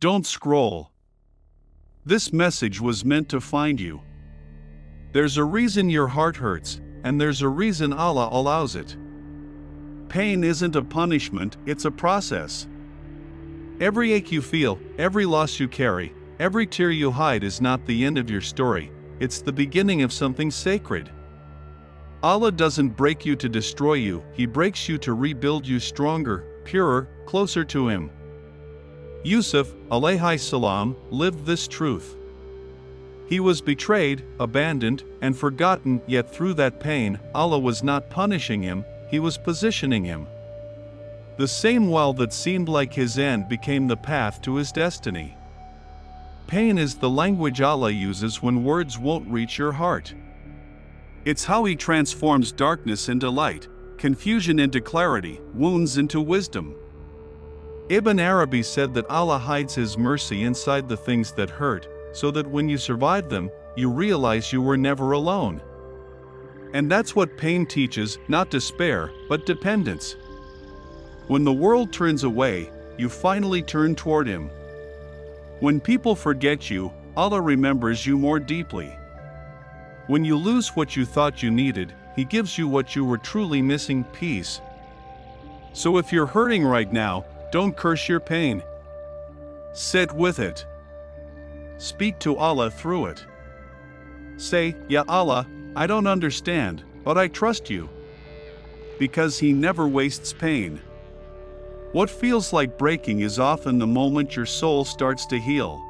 Don't scroll. This message was meant to find you. There's a reason your heart hurts, and there's a reason Allah allows it. Pain isn't a punishment, it's a process. Every ache you feel, every loss you carry, every tear you hide is not the end of your story, it's the beginning of something sacred. Allah doesn't break you to destroy you, He breaks you to rebuild you stronger, purer, closer to Him. Yusuf, Alayhissalom, lived this truth. He was betrayed, abandoned, and forgotten, yet through that pain, Allah was not punishing him, He was positioning him. The same well that seemed like his end became the path to his destiny. Pain is the language Allah uses when words won't reach your heart. It's how He transforms darkness into light, confusion into clarity, wounds into wisdom. Ibn Arabi said that Allah hides His mercy inside the things that hurt, so that when you survive them, you realize you were never alone. And that's what pain teaches, not despair, but dependence. When the world turns away, you finally turn toward Him. When people forget you, Allah remembers you more deeply. When you lose what you thought you needed, He gives you what you were truly missing, peace. So if you're hurting right now, don't curse your pain. Sit with it. Speak to Allah through it. Say, Ya Allah, I don't understand, but I trust you. Because He never wastes pain. What feels like breaking is often the moment your soul starts to heal.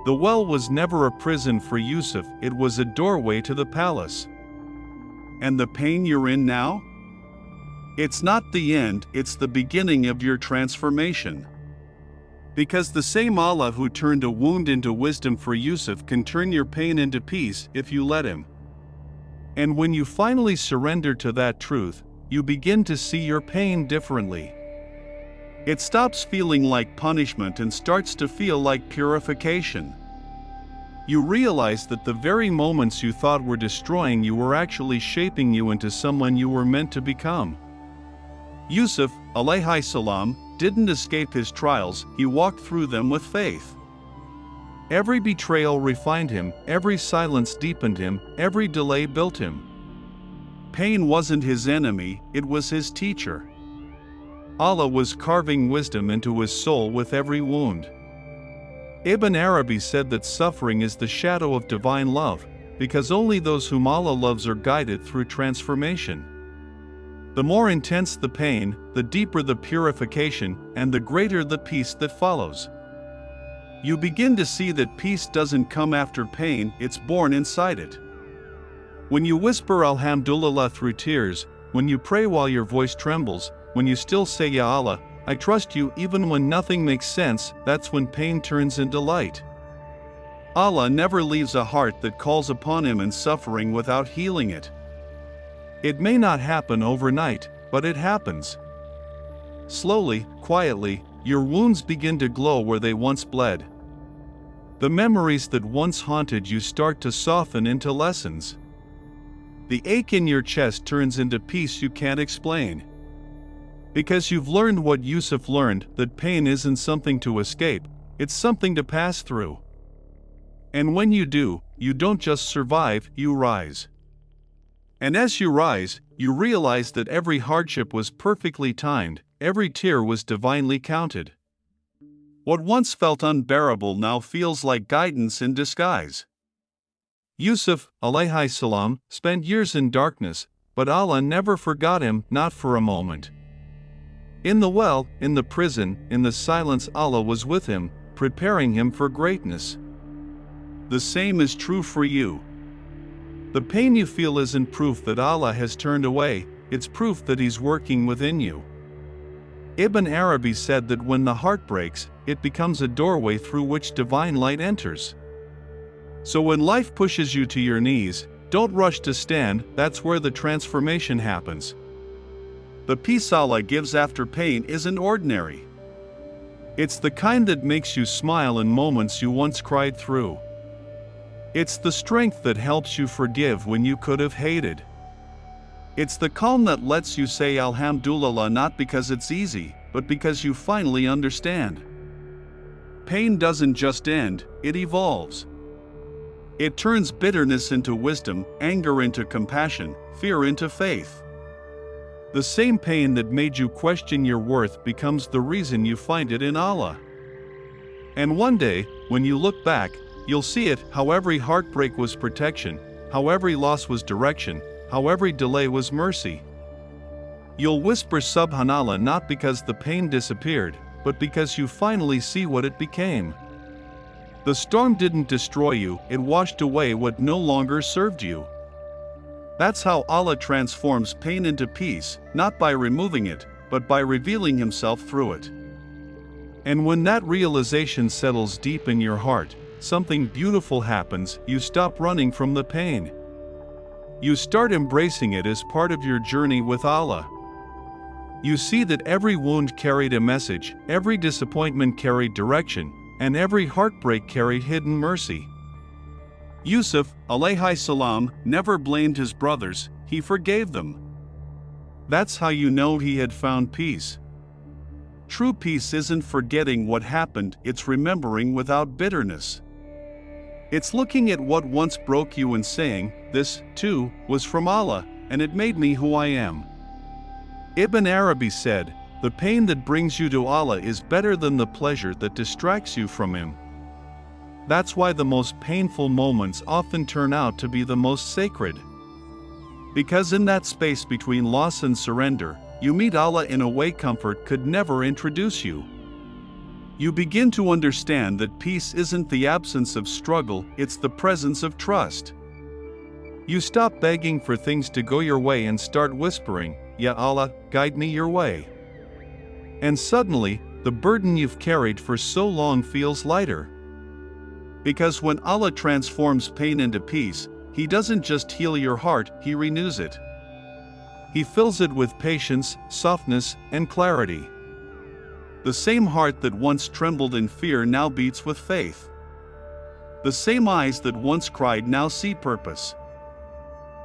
The well was never a prison for Yusuf, it was a doorway to the palace. And the pain you're in now? It's not the end, it's the beginning of your transformation. Because the same Allah who turned a wound into wisdom for Yusuf can turn your pain into peace if you let Him. And when you finally surrender to that truth, you begin to see your pain differently. It stops feeling like punishment and starts to feel like purification. You realize that the very moments you thought were destroying you were actually shaping you into someone you were meant to become. Yusuf, Alayhissalom, didn't escape his trials, he walked through them with faith. Every betrayal refined him, every silence deepened him, every delay built him. Pain wasn't his enemy, it was his teacher. Allah was carving wisdom into his soul with every wound. Ibn Arabi said that suffering is the shadow of divine love, because only those whom Allah loves are guided through transformation. The more intense the pain, the deeper the purification, and the greater the peace that follows. You begin to see that peace doesn't come after pain, it's born inside it. When you whisper Alhamdulillah through tears, when you pray while your voice trembles, when you still say Ya Allah, I trust you even when nothing makes sense, that's when pain turns into light. Allah never leaves a heart that calls upon Him in suffering without healing it. It may not happen overnight, but it happens. Slowly, quietly, your wounds begin to glow where they once bled. The memories that once haunted you start to soften into lessons. The ache in your chest turns into peace you can't explain. Because you've learned what Yusuf learned, that pain isn't something to escape, it's something to pass through. And when you do, you don't just survive, you rise. And as you rise, you realize that every hardship was perfectly timed, every tear was divinely counted. What once felt unbearable now feels like guidance in disguise. Yusuf, Alayhissalom, spent years in darkness, but Allah never forgot him, not for a moment. In the well, in the prison, in the silence, Allah was with him, preparing him for greatness. The same is true for you. The pain you feel isn't proof that Allah has turned away, it's proof that He's working within you. Ibn Arabi said that when the heart breaks, it becomes a doorway through which divine light enters. So when life pushes you to your knees, don't rush to stand, that's where the transformation happens. The peace Allah gives after pain isn't ordinary. It's the kind that makes you smile in moments you once cried through. It's the strength that helps you forgive when you could have hated. It's the calm that lets you say Alhamdulillah not because it's easy, but because you finally understand. pain doesn't just end, it evolves. It turns bitterness into wisdom, anger into compassion, fear into faith. The same pain that made you question your worth becomes the reason you find it in Allah. And one day, when you look back, you'll see it, how every heartbreak was protection, how every loss was direction, how every delay was mercy. You'll whisper Subhanallah not because the pain disappeared, but because you finally see what it became. The storm didn't destroy you, it washed away what no longer served you. That's how Allah transforms pain into peace, not by removing it, but by revealing Himself through it. And when that realization settles deep in your heart, something beautiful happens. You stop running from the pain. You start embracing it as part of your journey with Allah. You see that every wound carried a message, every disappointment carried direction, and every heartbreak carried hidden mercy. Yusuf, Alayhissalom, never blamed his brothers, he forgave them. That's how you know he had found peace. True peace isn't forgetting what happened, it's remembering without bitterness. It's looking at what once broke you and saying, this, too, was from Allah, and it made me who I am. Ibn Arabi said, the pain that brings you to Allah is better than the pleasure that distracts you from Him. That's why the most painful moments often turn out to be the most sacred. Because in that space between loss and surrender, you meet Allah in a way comfort could never introduce you. You begin to understand that peace isn't the absence of struggle, it's the presence of trust. You stop begging for things to go your way and start whispering, Ya Allah, guide me your way. And suddenly, the burden you've carried for so long feels lighter. Because when Allah transforms pain into peace, He doesn't just heal your heart, He renews it. He fills it with patience, softness, and clarity. The same heart that once trembled in fear now beats with faith. The same eyes that once cried now see purpose.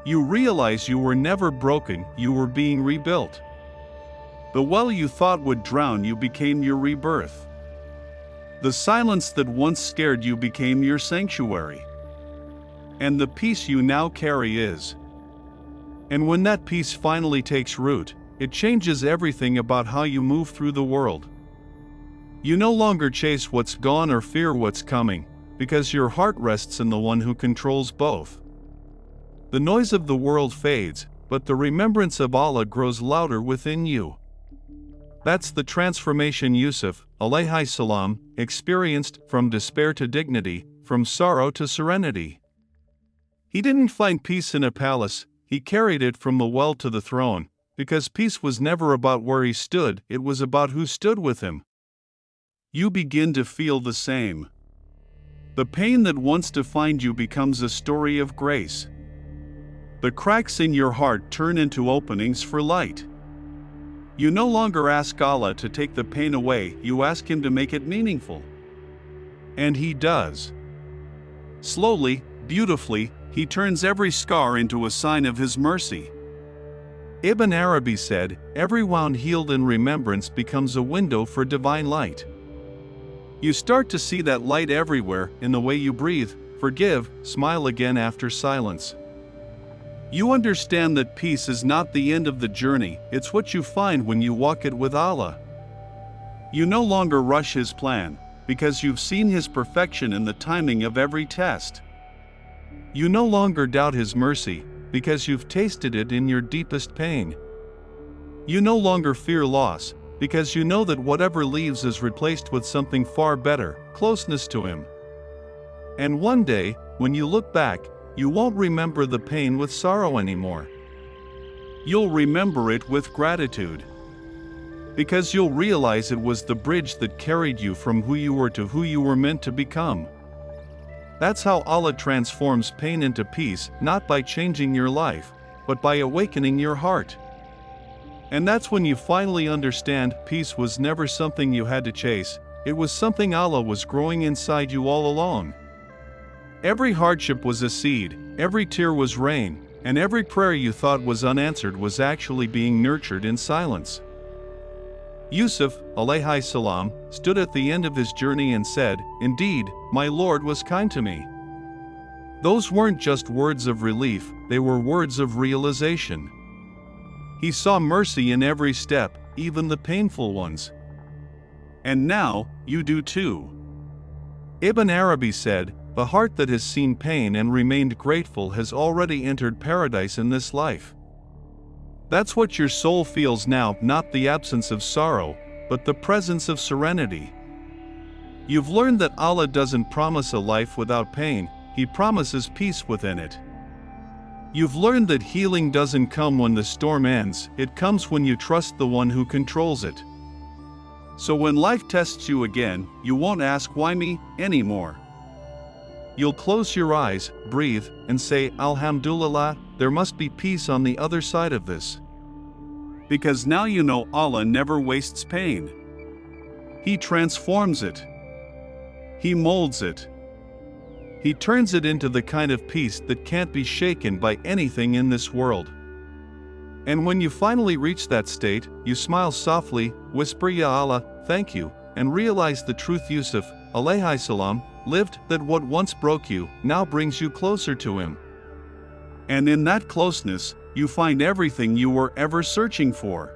You realize you were never broken, you were being rebuilt. The well you thought would drown you became your rebirth. The silence that once scared you became your sanctuary. And the peace you now carry is. And when that peace finally takes root, it changes everything about how you move through the world. You no longer chase what's gone or fear what's coming, because your heart rests in the one who controls both. The noise of the world fades, but the remembrance of Allah grows louder within you. That's the transformation Yusuf, Alayhissalom, experienced, from despair to dignity, from sorrow to serenity. He didn't find peace in a palace, he carried it from the well to the throne, because peace was never about where he stood, it was about who stood with him. You begin to feel the same. The pain that once defined you becomes a story of grace. The cracks in your heart turn into openings for light. You no longer ask Allah to take the pain away, you ask Him to make it meaningful. And He does. Slowly, beautifully, He turns every scar into a sign of His mercy. Ibn Arabi said, every wound healed in remembrance becomes a window for divine light. You start to see that light everywhere, in the way you breathe, forgive, smile again after silence. You understand that peace is not the end of the journey, it's what you find when you walk it with Allah. You no longer rush His plan, because you've seen His perfection in the timing of every test. You no longer doubt His mercy, because you've tasted it in your deepest pain. You no longer fear loss, because you know that whatever leaves is replaced with something far better, closeness to Him. And one day, when you look back, you won't remember the pain with sorrow anymore. You'll remember it with gratitude. Because you'll realize it was the bridge that carried you from who you were to who you were meant to become. That's how Allah transforms pain into peace, not by changing your life, but by awakening your heart. And that's when you finally understand peace was never something you had to chase, it was something Allah was growing inside you all along. Every hardship was a seed, every tear was rain, and every prayer you thought was unanswered was actually being nurtured in silence. Yusuf, Alayhissalom, stood at the end of his journey and said, "Indeed, my Lord was kind to me." Those weren't just words of relief, they were words of realization. He saw mercy in every step, even the painful ones. And now, you do too. Ibn Arabi said, "The heart that has seen pain and remained grateful has already entered paradise in this life." That's what your soul feels now, not the absence of sorrow, but the presence of serenity. You've learned that Allah doesn't promise a life without pain, He promises peace within it. You've learned that healing doesn't come when the storm ends, it comes when you trust the one who controls it. So when life tests you again, you won't ask "why me?" anymore. You'll close your eyes, breathe, and say, "Alhamdulillah, there must be peace on the other side of this." Because now you know Allah never wastes pain. He transforms it. He molds it. He turns it into the kind of peace that can't be shaken by anything in this world. And when you finally reach that state, you smile softly, whisper "Ya Allah, thank you," and realize the truth Yusuf, Alayhissalom, lived, that what once broke you, now brings you closer to Him. And in that closeness, you find everything you were ever searching for.